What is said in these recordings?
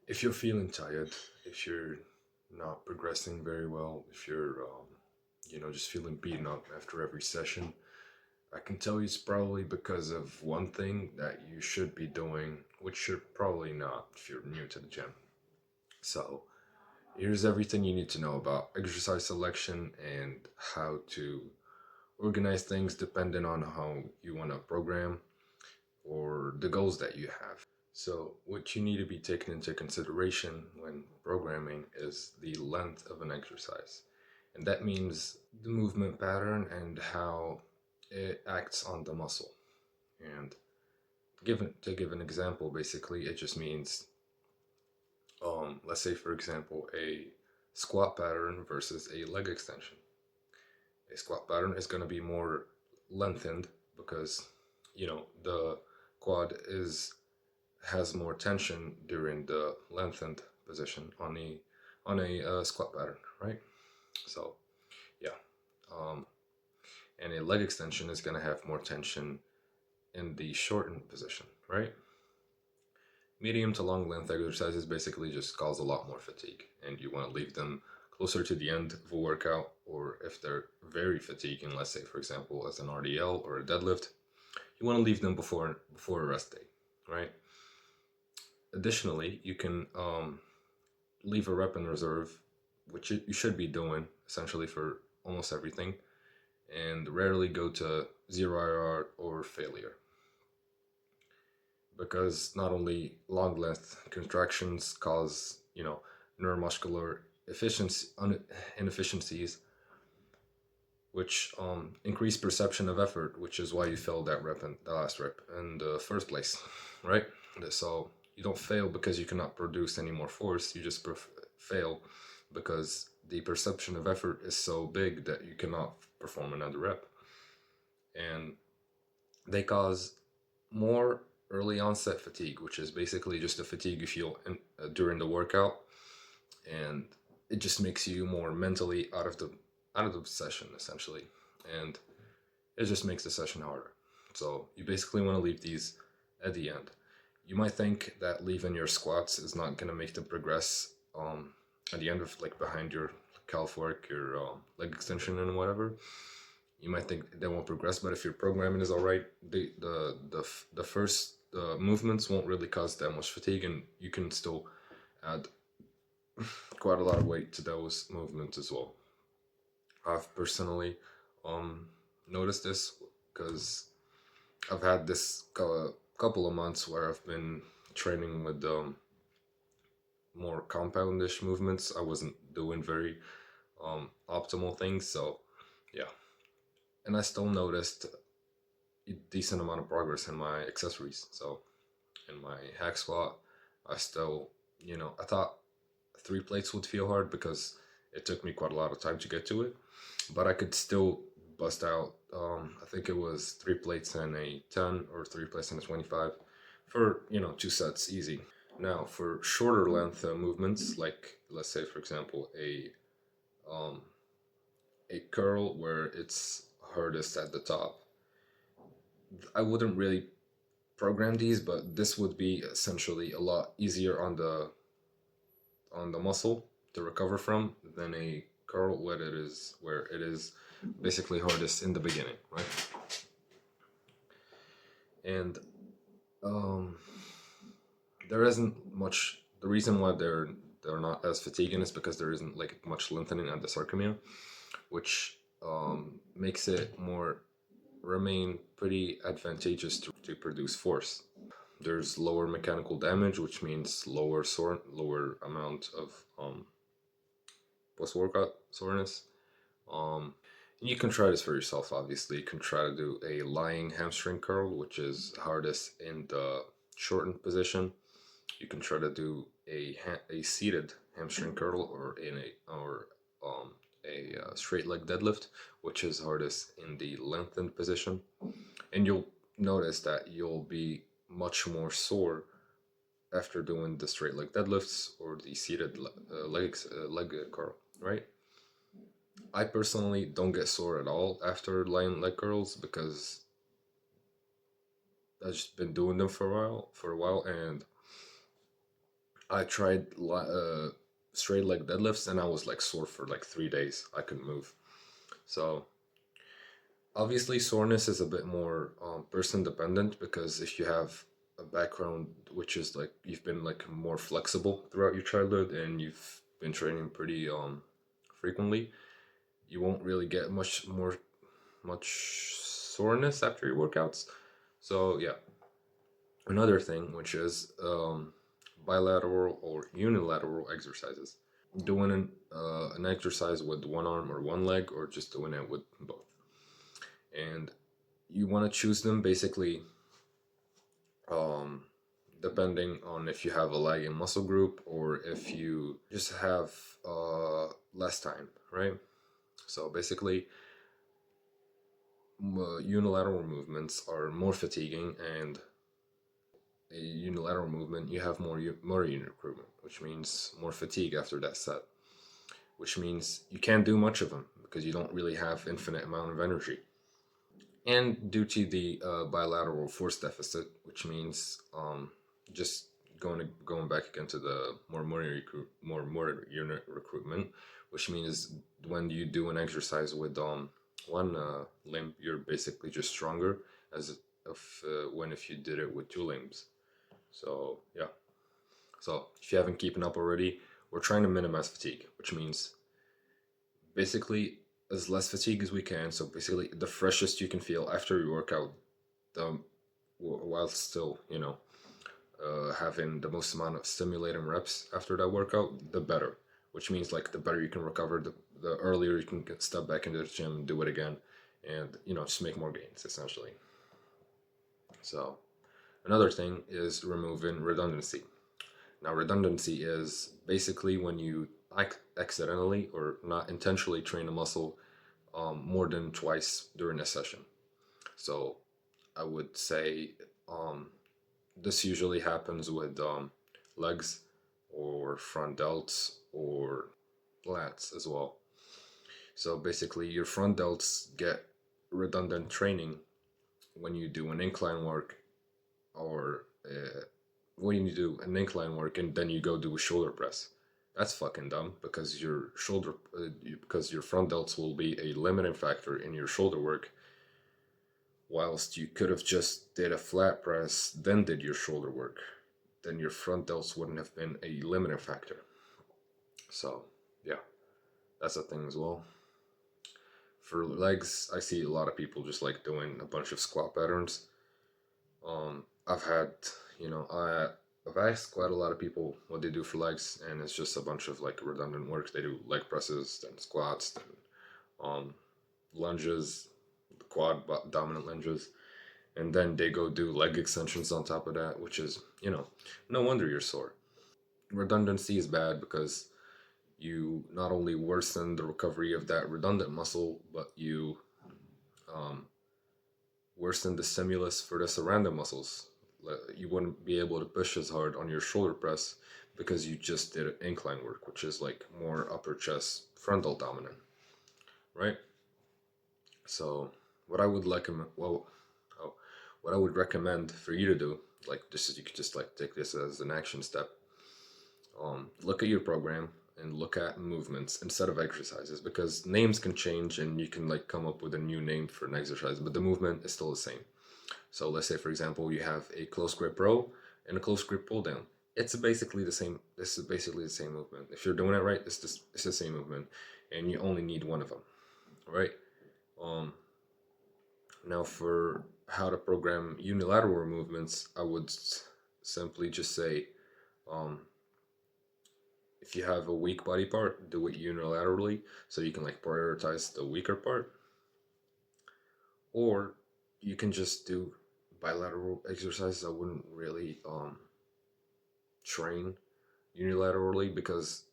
If you're feeling tired, if you're not progressing very well, if you're, just feeling beaten up after every session, I can tell you it's probably because of one thing that you should be doing, which you're probably not if you're new to the gym. So, here's everything you need to know about exercise selection and how to organize things depending on how you want to program or the goals that you have. So, what you need to be taken into consideration when programming is the length of an exercise. And that means the movement pattern and how it acts on the muscle. And to give an example, basically, it just means, let's say, for example, a squat pattern versus a leg extension. A squat pattern is going to be more lengthened because, the quad is has more tension during the lengthened position on a squat pattern, right? So yeah, um, and a leg extension is going to have more tension in the shortened position, right? Medium to long length exercises basically just cause a lot more fatigue, and you want to leave them closer to the end of a workout, or if they're very fatiguing, let's say for example as an RDL or a deadlift, you want to leave them before a rest day, right? Additionally, you can leave a rep in reserve, which you should be doing essentially for almost everything, and rarely go to zero IR or failure. Because not only long length contractions cause, neuromuscular inefficiencies, which increase perception of effort, which is why you failed that rep in the last rep in the first place, right? So you don't fail because you cannot produce any more force. You just fail because the perception of effort is so big that you cannot perform another rep, and they cause more early onset fatigue, which is basically just the fatigue you feel during the workout, and it just makes you more mentally out of the session essentially, and it just makes the session harder. So you basically want to leave these at the end. You might think that leaving your squats is not going to make them progress at the end of like behind your calf work, your leg extension and whatever. You might think they won't progress, but if your programming is all right, the first movements won't really cause that much fatigue, and you can still add quite a lot of weight to those movements as well. I've personally um, noticed this because I've had this couple of months where I've been training with more compoundish movements. I wasn't doing very optimal things, so yeah. And I still noticed a decent amount of progress in my accessories. So in my hack squat, I still, I thought three plates would feel hard because it took me quite a lot of time to get to it, but I could still bust out. I think it was three plates and a 10 or three plates and a 25 for, two sets easy. Now, for shorter length movements, like let's say, for example, um, a curl where it's hardest at the top, I wouldn't really program these, but this would be essentially a lot easier on the muscle to recover from than a curl where it is basically hardest in the beginning, right? And um, there isn't much. The reason why they're not as fatiguing is because there isn't like much lengthening at the sarcomere, which makes it more remain pretty advantageous to produce force. There's lower mechanical damage, which means lower amount of post workout soreness. Um, and you can try this for yourself. Obviously, you can try to do a lying hamstring curl, which is hardest in the shortened position. You can try to do a seated hamstring curl or a straight leg deadlift, which is hardest in the lengthened position. And you'll notice that you'll be much more sore after doing the straight leg deadlifts or the seated leg curl, right? I personally don't get sore at all after lying leg curls because I've just been doing them for a while, and I tried straight leg deadlifts and I was like sore for like 3 days. I couldn't move. So obviously, soreness is a bit more person dependent because if you have a background which is like you've been like more flexible throughout your childhood and you've been training pretty frequently, you won't really get much soreness after your workouts. So yeah, another thing which is bilateral or unilateral exercises. Doing an exercise with one arm or one leg, or just doing it with both. And you want to choose them basically um, depending on if you have a lagging muscle group or if you just have less time, right? So basically, unilateral movements are more fatiguing, and a unilateral movement you have more unit recruitment, which means more fatigue after that set, which means you can't do much of them because you don't really have infinite amount of energy. And due to the bilateral force deficit, which means just going back again to the more unit recruitment, which means when you do an exercise with one limb, you're basically just stronger as when if you did it with two limbs. So yeah. So if you haven't keeping up already, we're trying to minimize fatigue, which means basically as less fatigue as we can. So basically, the freshest you can feel after your workout, um, while still, having the most amount of stimulating reps after that workout, the better. Which means like the better you can recover, the earlier you can step back into the gym, do it again, and just make more gains essentially. So another thing is removing redundancy. Now, redundancy is basically when you accidentally or not intentionally train a muscle more than twice during a session. So I would say this usually happens with legs or front delts or lats as well. So basically, your front delts get redundant training when you do an incline work or when you do an incline work and then you go do a shoulder press. That's fucking dumb because because your front delts will be a limiting factor in your shoulder work, whilst you could have just did a flat press then did your shoulder work. Then your front delts wouldn't have been a limiting factor. So yeah, that's a thing as well. For legs, I see a lot of people just like doing a bunch of squat patterns. I've had, I've asked quite a lot of people what they do for legs, and it's just a bunch of like redundant work. They do leg presses, then squats, then um, lunges, quad dominant lunges, and then they go do leg extensions on top of that, which is, no wonder you're sore. Redundancy is bad because you not only worsen the recovery of that redundant muscle, but you um, worsen the stimulus for the surrounding muscles. You wouldn't be able to push as hard on your shoulder press because you just did incline work, which is like more upper chest frontal dominant, right? So what I would like, well, oh, what I would recommend for you to do, like this is you could just like take this as an action step. Look at your program and look at movements instead of exercises because names can change and you can like come up with a new name for an exercise, but the movement is still the same. So let's say, for example, you have a close grip row and a close grip pull down. It's basically the same. This is basically the same movement. If you're doing it right, it's the same movement, and you only need one of them, right? Um, Now for how to program unilateral movements, I would simply just say, um, if you have a weak body part, do it unilaterally so you can like prioritize the weaker part, or you can just do bilateral exercises. I wouldn't really train unilaterally because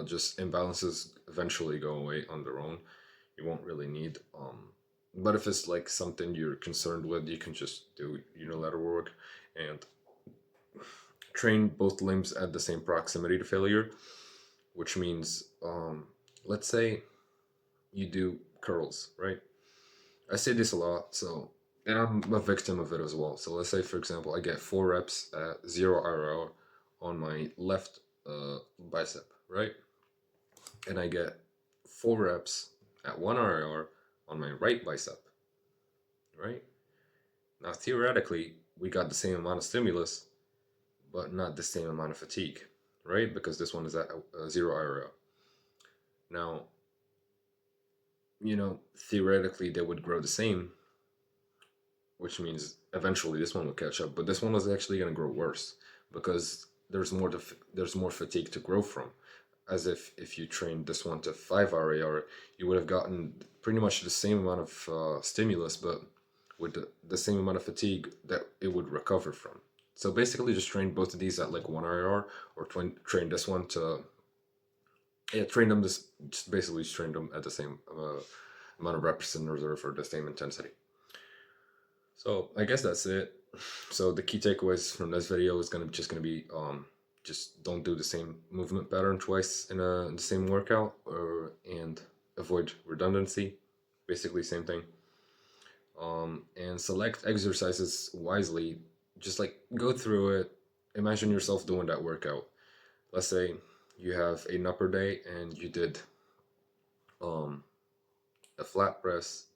just imbalances eventually go away on their own. You won't really need but if it's like something you're concerned with, you can just do unilateral work and train both limbs at the same proximity to failure, which means let's say you do curls, right? I say this a lot, so and I'm a victim of it as well. So let's say, for example, I get 4 reps at 0 RR on my left bicep, right? And I get 4 reps at 1 RIR on my right bicep, right? Now, theoretically, we got the same amount of stimulus, but not the same amount of fatigue, right? Because this one is at 0 IRL. Now, theoretically, they would grow the same, which means eventually this one will catch up. But this one is actually going to grow worse because there's more fatigue to grow from. As if you trained this one to 5 RAR, you would have gotten pretty much the same amount of stimulus, but with the same amount of fatigue that it would recover from. So basically, just train both of these at like 1 RAR, or train this one to train them just basically just train them at the same amount of reps in reserve for the same intensity. So I guess that's it. So the key takeaways from this video is gonna be just don't do the same movement pattern twice in the same workout, and avoid redundancy. Basically, same thing. And select exercises wisely. Just like go through it. Imagine yourself doing that workout. Let's say you have an upper day and you did a flat press,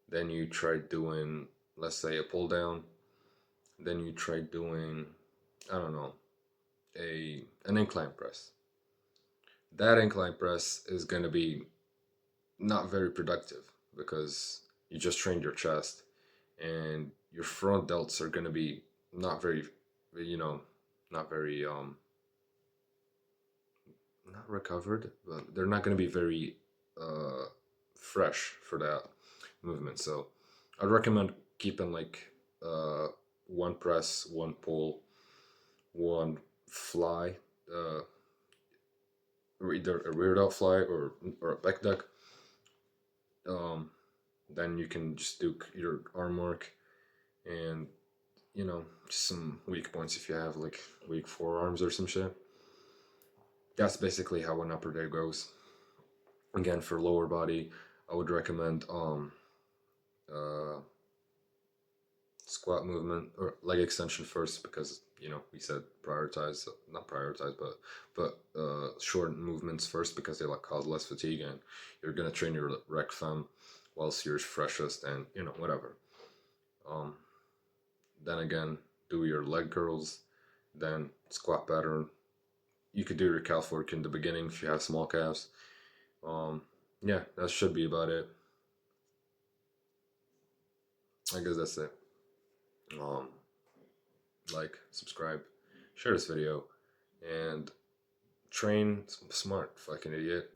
then you tried doing, let's say, a pull down, then you tried doing, I don't know, an incline press. That incline press is going to be not very productive because you just trained your chest, and your front delts are going to be not very, not very not recovered, but they're not going to be very fresh for that movement. So I'd recommend keeping like one press, one pull, one fly, either a rear delt fly or a back deck. Then you can just do your arm work, and just some weak points if you have like weak forearms or some shit. That's basically how an upper day goes. Again, for lower body, I would recommend squat movement or leg extension first, because we said prioritize, not prioritize, but short movements first, because they cause less fatigue, and you're gonna train your rec fem whilst you're freshest, and whatever. Then again, do your leg curls, then squat pattern. You could do your calf work in the beginning if you have small calves. Yeah, that should be about it. I guess that's it. Like, subscribe, share this video, and train smart, fucking idiot.